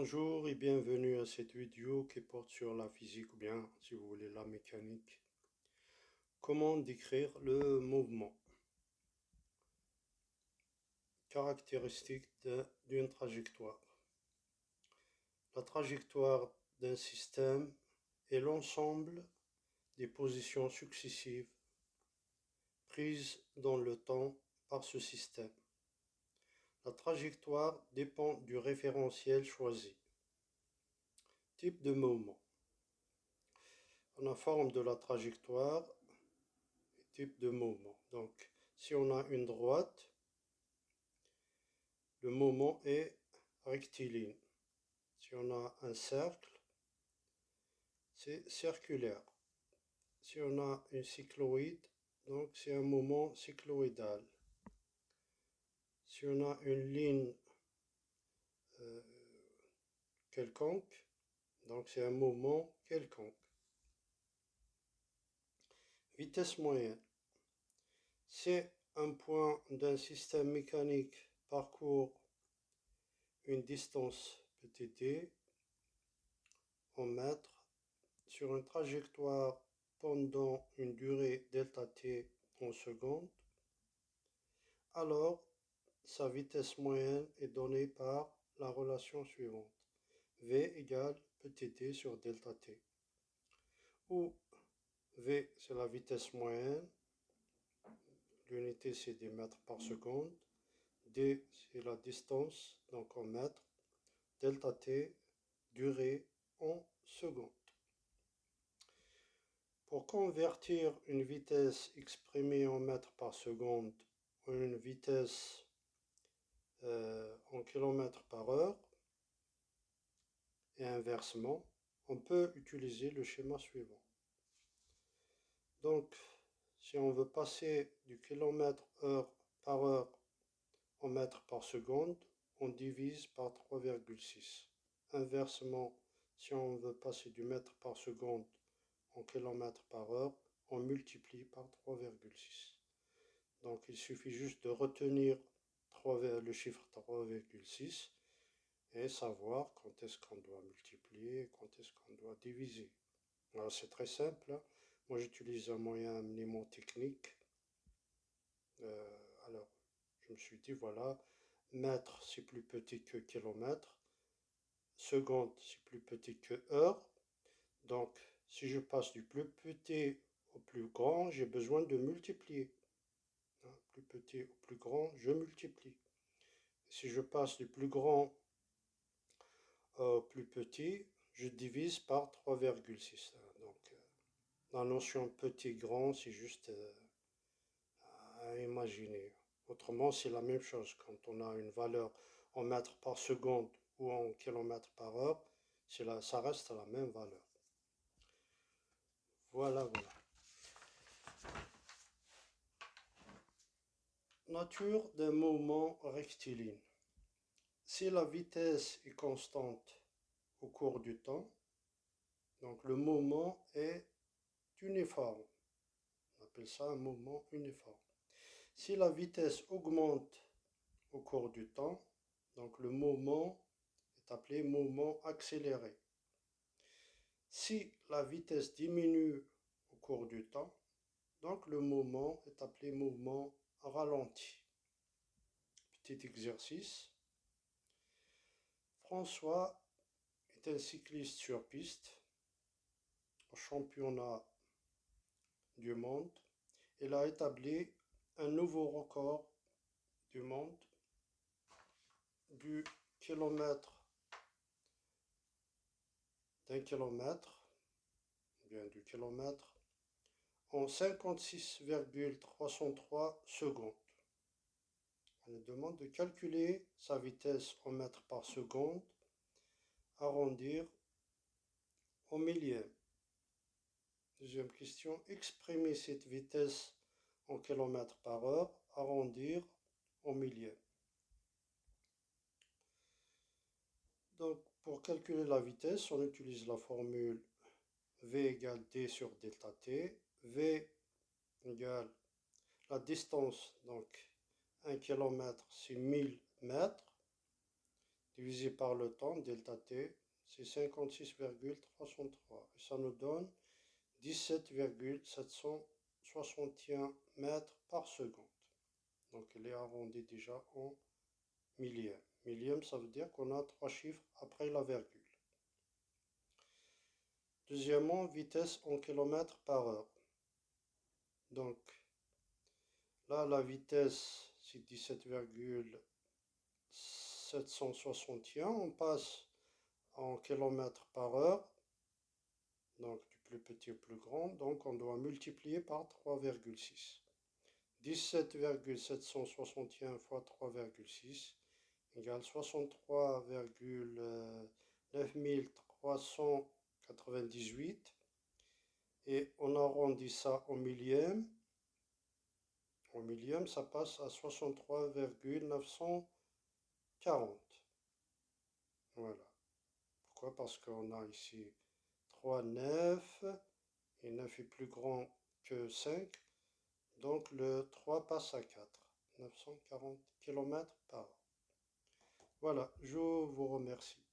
Bonjour et bienvenue à cette vidéo qui porte sur la physique ou bien, si vous voulez, la mécanique. Comment décrire le mouvement? Caractéristique d'une trajectoire. La trajectoire d'un système est l'ensemble des positions successives prises dans le temps par ce système. La trajectoire dépend du référentiel choisi. Type de mouvement. La forme de la trajectoire et type de mouvement. Donc, si on a une droite, le mouvement est rectiligne. Si on a un cercle, c'est circulaire. Si on a une cycloïde, donc c'est un mouvement cycloïdal. Si on a une ligne quelconque, donc c'est un mouvement quelconque. Vitesse moyenne. C'est un point d'un système mécanique parcourt une distance petit d en mètres sur une trajectoire pendant une durée delta t en secondes, alors sa vitesse moyenne est donnée par la relation suivante. V égale petit t sur delta t, où V c'est la vitesse moyenne, l'unité c'est des mètres par seconde, d c'est la distance, donc en mètres, delta t, durée en secondes. Pour convertir une vitesse exprimée en mètres par seconde en une vitesse en kilomètres par heure, et inversement, on peut utiliser le schéma suivant. Donc, si on veut passer du kilomètre heure par heure en mètres par seconde, on divise par 3,6. Inversement, si on veut passer du mètre par seconde en kilomètres par heure, on multiplie par 3,6. Donc il suffit juste de retenir le chiffre 3,6 et savoir quand est-ce qu'on doit multiplier et quand est-ce qu'on doit diviser. Alors c'est très simple, hein. Moi j'utilise un moyen mnémotechnique. Alors je me suis dit voilà, mètre c'est plus petit que kilomètre, seconde c'est plus petit que heure. Donc si je passe du plus petit au plus grand, j'ai besoin de multiplier. Plus petit au plus grand, je multiplie. Si je passe du plus grand au plus petit, je divise par 3,6. Donc la notion petit-grand, c'est juste à imaginer. Autrement, c'est la même chose. Quand on a une valeur en mètres par seconde ou en kilomètres par heure, ça reste la même valeur. Voilà. Nature d'un mouvement rectiligne. Si la vitesse est constante au cours du temps, donc le mouvement est uniforme. On appelle ça un mouvement uniforme. Si la vitesse augmente au cours du temps, donc le mouvement est appelé mouvement accéléré. Si la vitesse diminue au cours du temps, donc le mouvement est appelé mouvement ralenti. Petit exercice. François est un cycliste sur piste au championnat du monde. Il a établi un nouveau record du monde du kilomètre d'un kilomètre, bien du kilomètre, en 56,303 secondes. On nous demande de calculer sa vitesse en mètres par seconde, arrondir au millième. Deuxième question, exprimer cette vitesse en kilomètres par heure, arrondir au millième. Donc, pour calculer la vitesse, on utilise la formule V égale D sur delta T. V égale la distance, donc 1 km c'est 1000 mètres, divisé par le temps, delta t, c'est 56,303. Et ça nous donne 17,761 mètres par seconde. Donc elle est arrondie déjà en millième. Millième, ça veut dire qu'on a 3 chiffres après la virgule. Deuxièmement, vitesse en kilomètres par heure. Donc là, la vitesse, c'est 17,761. On passe en kilomètres par heure. Donc du plus petit au plus grand. Donc on doit multiplier par 3,6. 17,761 fois 3,6 égale 63,9398. Et on arrondit ça en millième. En millième, ça passe à 63,940. Voilà. Pourquoi? Parce qu'on a ici 3 9 et 9 est plus grand que 5. Donc le 3 passe à 4. 940 km/h. Voilà, je vous remercie.